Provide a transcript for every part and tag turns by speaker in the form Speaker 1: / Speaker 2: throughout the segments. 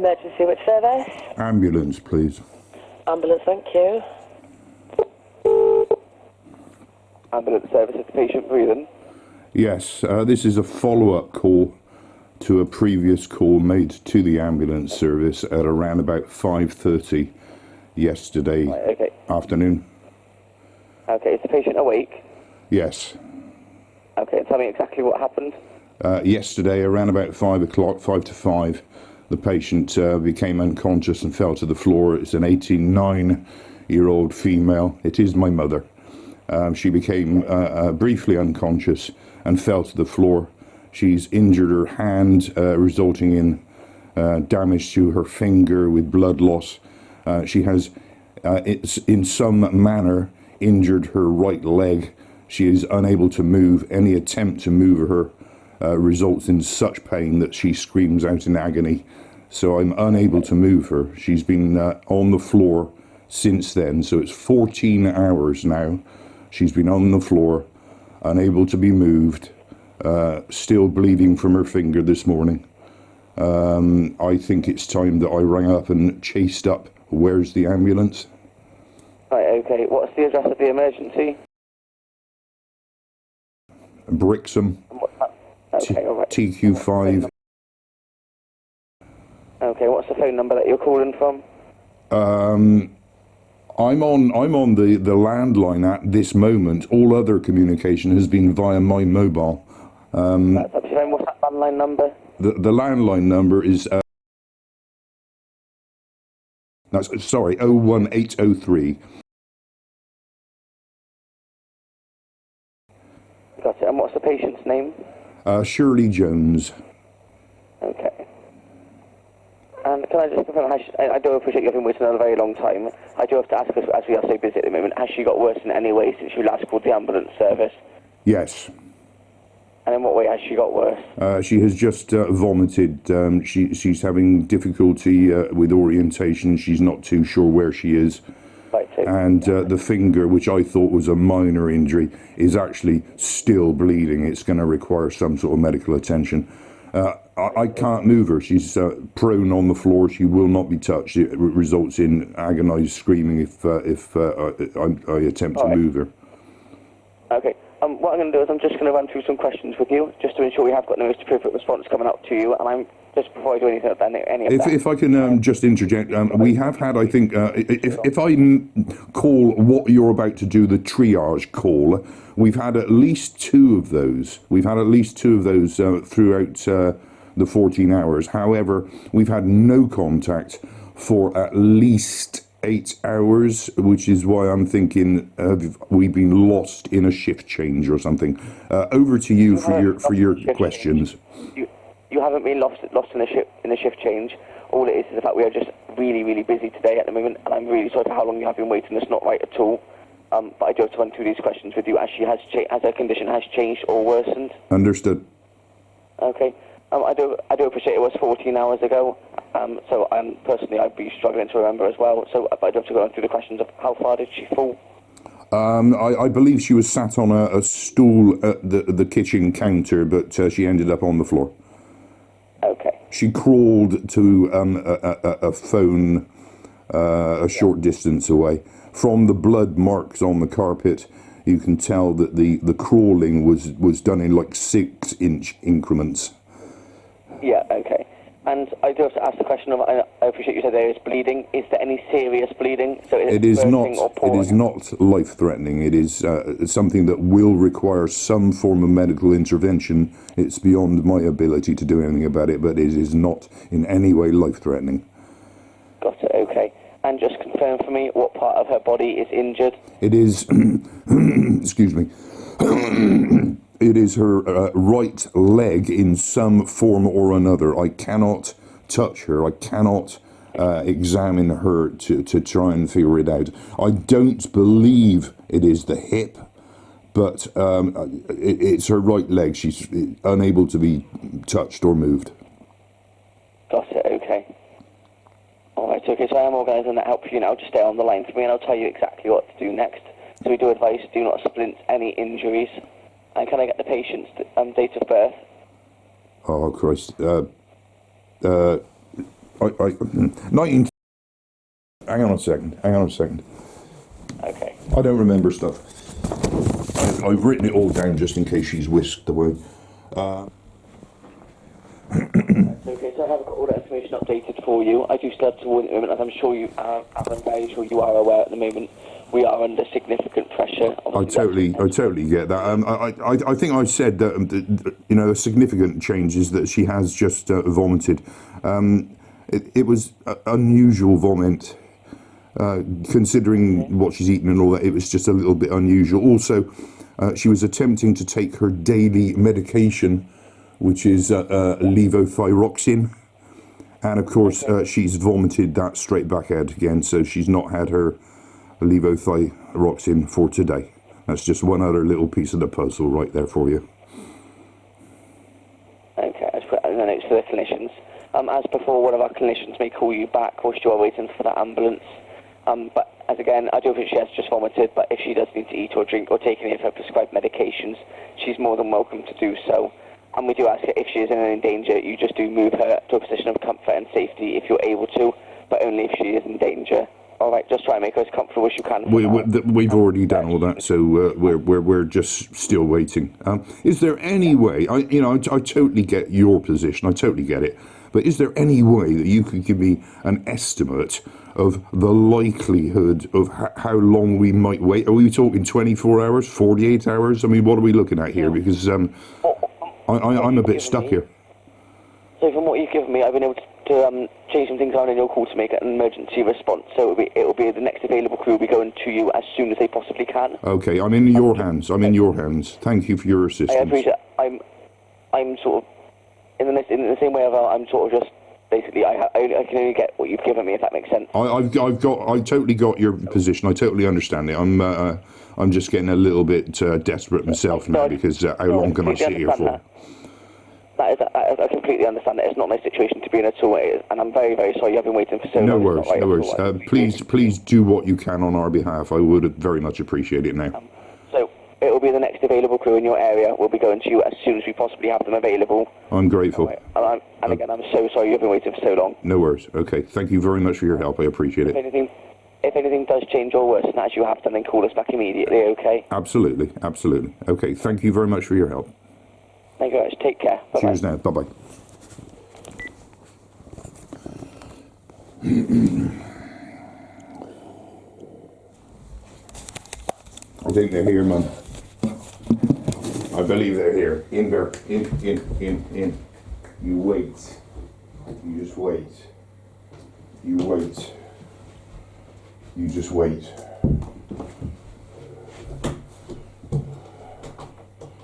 Speaker 1: Emergency, which service?
Speaker 2: Ambulance, please.
Speaker 1: Ambulance, thank you.
Speaker 3: Ambulance service, is the patient breathing?
Speaker 2: Yes, this is a follow-up call to a previous call made to the ambulance service at around about 5:30 yesterday afternoon.
Speaker 3: Okay, is the patient awake?
Speaker 2: Yes.
Speaker 3: Okay, tell me exactly what happened.
Speaker 2: Yesterday, around about 5 o'clock, 5 to 5, the patient became unconscious and fell to the floor. It's an 89-year-old female. It is my mother. She became briefly unconscious and fell to the floor. She's injured her hand, resulting in damage to her finger with blood loss. She has, in some manner, injured her right leg. She is unable to move. Any attempt to move her results in such pain that she screams out in agony. So I'm unable to move her. She's been on the floor since then. So it's 14 hours now. She's been on the floor, unable to be moved, still bleeding from her finger this morning. I think it's time that I rang up and chased up, where's the ambulance?
Speaker 3: Right, okay. What's the address of the emergency?
Speaker 2: Brixham,
Speaker 3: Okay, all right.
Speaker 2: TQ5.
Speaker 3: Okay, what's the phone number that you're calling from?
Speaker 2: I'm on the landline at this moment. All other communication has been via my mobile.
Speaker 3: That's up to you. What's that landline number?
Speaker 2: The landline number is 01803.
Speaker 3: Got it. And what's the patient's name?
Speaker 2: Shirley Jones.
Speaker 3: Okay. And can I just confirm, I do appreciate you having waited a very long time. I do have to ask, as we are so busy at the moment, has she got worse in any way since you last called the ambulance service?
Speaker 2: Yes.
Speaker 3: And in what way has she got worse?
Speaker 2: She has just vomited. She's having difficulty with orientation. She's not too sure where she is.
Speaker 3: Right, so
Speaker 2: And the finger, which I thought was a minor injury, is actually still bleeding. It's going to require some sort of medical attention. I can't move her. She's prone on the floor. She will not be touched. It results in agonised screaming if I attempt to move her.
Speaker 3: Okay. What I'm going to do is I'm just going to run through some questions with you, just to ensure we have got the most appropriate response coming up to you. And I'm just before I do anything, any of that.
Speaker 2: If I can just interject, we have had, I think, if I call what you're about to do the triage call, we've had at least two of those. We've had at least two of those throughout the 14 hours. However, we've had no contact for at least 8 hours, which is why I'm thinking we've been lost in a shift change or something. Over to you for your questions.
Speaker 3: You haven't been lost in a shift change. All it is the fact we are just really busy today at the moment, and I'm really sorry for how long you have been waiting. It's not right at all. But I do have to run through these questions with you as her condition has changed or worsened.
Speaker 2: Understood.
Speaker 3: Okay. I do appreciate it was 14 hours ago. So personally, I'd be struggling to remember as well. So I do have to go through the questions of how far did she fall?
Speaker 2: I believe she was sat on a stool at the kitchen counter, but she ended up on the floor.
Speaker 3: Okay.
Speaker 2: She crawled to a phone a short distance away. From the blood marks on the carpet, you can tell that the crawling was done in like 6-inch increments.
Speaker 3: Yeah, okay. And I do have to ask the question of, I appreciate you said there is bleeding. Is there any serious bleeding? So
Speaker 2: It is not life-threatening. It is something that will require some form of medical intervention. It's beyond my ability to do anything about it, but it is not in any way life-threatening.
Speaker 3: Got it, okay. And just confirm for me what part of her body is injured.
Speaker 2: It is, excuse me, it is her right leg in some form or another. I cannot touch her. I cannot examine her to try and figure it out. I don't believe it is the hip, but it's her right leg. She's unable to be touched or moved.
Speaker 3: Got it, okay. All right, okay, so I am organising that help for you now. Just stay on the line for me and I'll tell you exactly what to do next. So we do advise do not splint any injuries. And can I get the patient's date of birth?
Speaker 2: Oh, Christ. 19. Hang on a second.
Speaker 3: Okay.
Speaker 2: I don't remember stuff. I've written it all down just in case she's whisked away.
Speaker 3: Okay, so I have got all that information updated for you. I do still have to warn at the moment, as I'm sure you are, I'm very sure you are aware at the moment, we are under significant pressure.
Speaker 2: I totally get that. I think I said that, a significant change is that she has just vomited. It was unusual vomit, considering what she's eaten and all that. It was just a little bit unusual. Also, she was attempting to take her daily medication, which is levothyroxine, and of course she's vomited that straight back out again. So she's not had her levothyroxine for today. That's just one other little piece of the puzzle right there for you.
Speaker 3: Okay, I'll put that in the notes for the clinicians. As before, one of our clinicians may call you back whilst you are waiting for that ambulance. But as again, I don't think she has just vomited, but if she does need to eat or drink or take any of her prescribed medications, she's more than welcome to do so. And we do ask her, if she is in any danger, you just do move her to a position of comfort and safety if you're able to, but only if she is in danger. All right, just try and make her as comfortable as you can.
Speaker 2: We've already done all that, so we're just still waiting. Is there any way? I totally get your position. I totally get it. But is there any way that you could give me an estimate of the likelihood of how long we might wait? Are we talking 24 hours, 48 hours? I mean, what are we looking at here? Because I'm a bit stuck here.
Speaker 3: So from what you've given me, I've been able to change some things around in your call to make it an emergency response. So it'll be the next available crew will be going to you as soon as they possibly can.
Speaker 2: Okay, I'm in your hands. Thank you for your assistance.
Speaker 3: I appreciate. I'm sort of in the same way. I'm sort of just basically. I can only get what you've given me, if that makes sense.
Speaker 2: I totally got your position. I totally understand it. I'm just getting a little bit desperate myself now because how long can I sit here for?
Speaker 3: I completely understand that. It's not my situation to be in at all, and I'm very, very sorry you have been waiting for so long.
Speaker 2: No worries. Please do what you can on our behalf. I would very much appreciate it now.
Speaker 3: So it will be the next available crew in your area. We'll be going to you as soon as we possibly have them available.
Speaker 2: I'm grateful.
Speaker 3: Right. And again, I'm so sorry you've been waiting for so long.
Speaker 2: No worries. Okay. Thank you very much for your help. I appreciate it.
Speaker 3: If anything does change or worsen as you have done, then call us back immediately, okay?
Speaker 2: Absolutely. Okay. Thank you very much for your help.
Speaker 3: Thank you very much. Take care. Bye-bye.
Speaker 2: Cheers now. Bye-bye. I think they're here, man. I believe they're here. In there. In. You wait. You just wait. You wait. You just wait.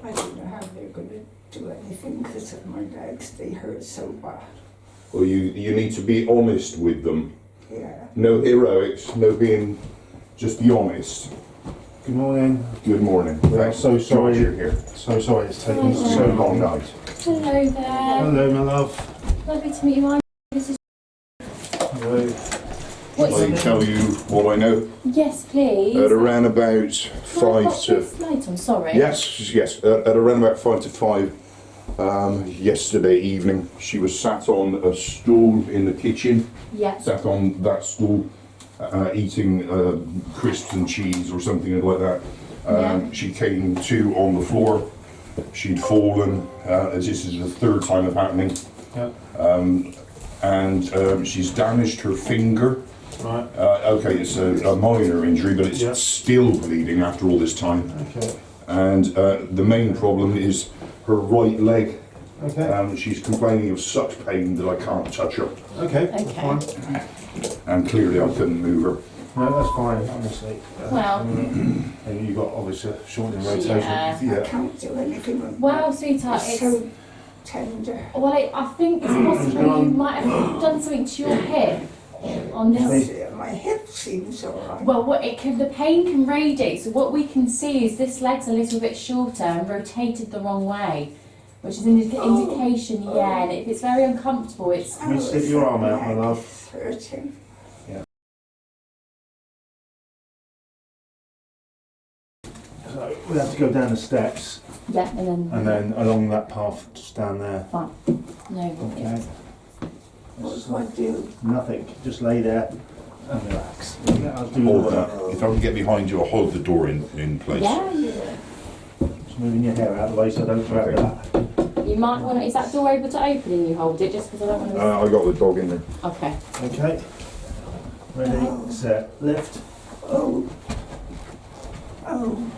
Speaker 4: I don't know how they're going to do anything because of my legs. They hurt so bad.
Speaker 2: Well, you need to be honest with them.
Speaker 4: Yeah.
Speaker 2: No heroics, no being, just be honest.
Speaker 5: Good morning.
Speaker 2: Good morning.
Speaker 5: We are so sorry.
Speaker 2: George, you're here.
Speaker 5: So sorry it's taken
Speaker 2: It's been
Speaker 5: so
Speaker 2: a long
Speaker 5: long.
Speaker 2: night.
Speaker 6: Hello there.
Speaker 5: Hello, my love.
Speaker 6: Lovely to meet you. This is.
Speaker 5: Hello.
Speaker 6: What's
Speaker 2: Let me tell you what I know.
Speaker 6: Yes, please.
Speaker 2: At around about
Speaker 6: Can I
Speaker 2: 5
Speaker 6: pop
Speaker 2: to...
Speaker 6: this light on? Sorry.
Speaker 2: Yes. At around about 5 to 5 yesterday evening, she was sat on a stool in the kitchen.
Speaker 6: Yeah.
Speaker 2: Sat on that stool, eating crisps and cheese or something like that.
Speaker 6: Yeah.
Speaker 2: She came to on the floor. She'd fallen. This is the third time of happening.
Speaker 5: Yeah.
Speaker 2: And she's damaged her finger.
Speaker 5: Right.
Speaker 2: Okay, it's a minor injury, but it's
Speaker 5: Yeah.
Speaker 2: still bleeding after all this time.
Speaker 5: Okay.
Speaker 2: And the main problem is her right leg.
Speaker 5: Okay.
Speaker 2: She's complaining of such pain that I can't touch her.
Speaker 5: Okay.
Speaker 6: Okay.
Speaker 5: That's fine.
Speaker 2: And clearly I couldn't move her.
Speaker 5: No, that's fine, honestly.
Speaker 6: Well.
Speaker 5: And you got obviously a shortening rotation.
Speaker 6: Yeah.
Speaker 4: I can't do anything with
Speaker 6: Well,
Speaker 4: my-
Speaker 6: sweetheart,
Speaker 4: it's
Speaker 6: it's.
Speaker 4: so tender.
Speaker 6: Well, I think it's possible you might have done something to your hip on this.
Speaker 4: My hip seems all right.
Speaker 6: Well, the pain can radiate. So what we can see is this leg's a little bit shorter and rotated the wrong way, which is an indication. Yeah, and if it's very uncomfortable, it's.
Speaker 5: Can you stick your arm out, my love?
Speaker 4: It's hurting.
Speaker 5: So we have to go down the steps
Speaker 6: Yeah, and then.
Speaker 5: and then along that path just down there.
Speaker 6: Fine. No worries.
Speaker 5: Okay.
Speaker 4: What do I do?
Speaker 5: Nothing. Just lay there and relax. Yeah, I'll do
Speaker 2: Hold
Speaker 5: the
Speaker 2: that. If I can get behind you, I'll hold the door in place.
Speaker 6: Yeah.
Speaker 5: Just moving your hair out of the way so I don't grab that.
Speaker 6: You might want to. Is that door able to open and you hold it? Just because I don't want to.
Speaker 2: I got the dog in there.
Speaker 6: Okay.
Speaker 5: Okay. Ready, set, lift.
Speaker 4: Oh. Oh.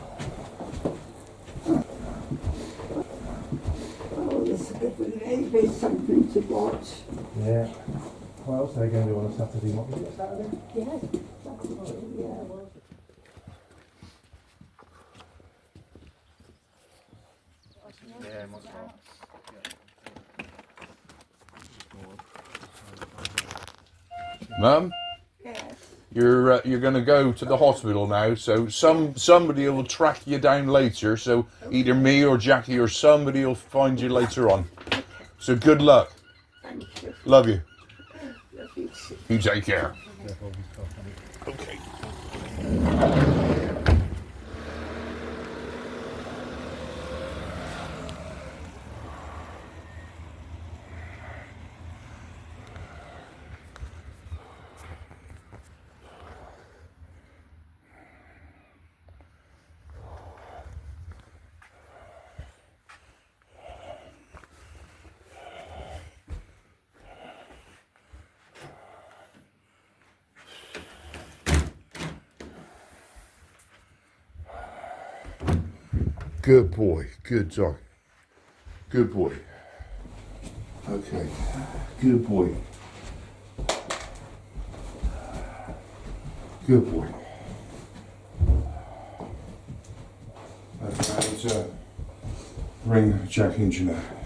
Speaker 4: Oh, this is a bit of a maybe something to watch.
Speaker 5: Yeah. What else are they going to do on a Saturday? What was it, Saturday?
Speaker 6: Yeah.
Speaker 5: Yeah,
Speaker 7: Mum,
Speaker 4: Yes.
Speaker 7: you're going to go to the hospital now, so somebody will track you down later. So either me or Jackie or somebody will find you later on. So good luck.
Speaker 4: Thank you.
Speaker 7: Love you.
Speaker 4: Love you too.
Speaker 7: You take care. Okay. Good boy. Good dog. Good boy. Okay. Good boy. Good boy. Okay, ring Jackie and Jeanette.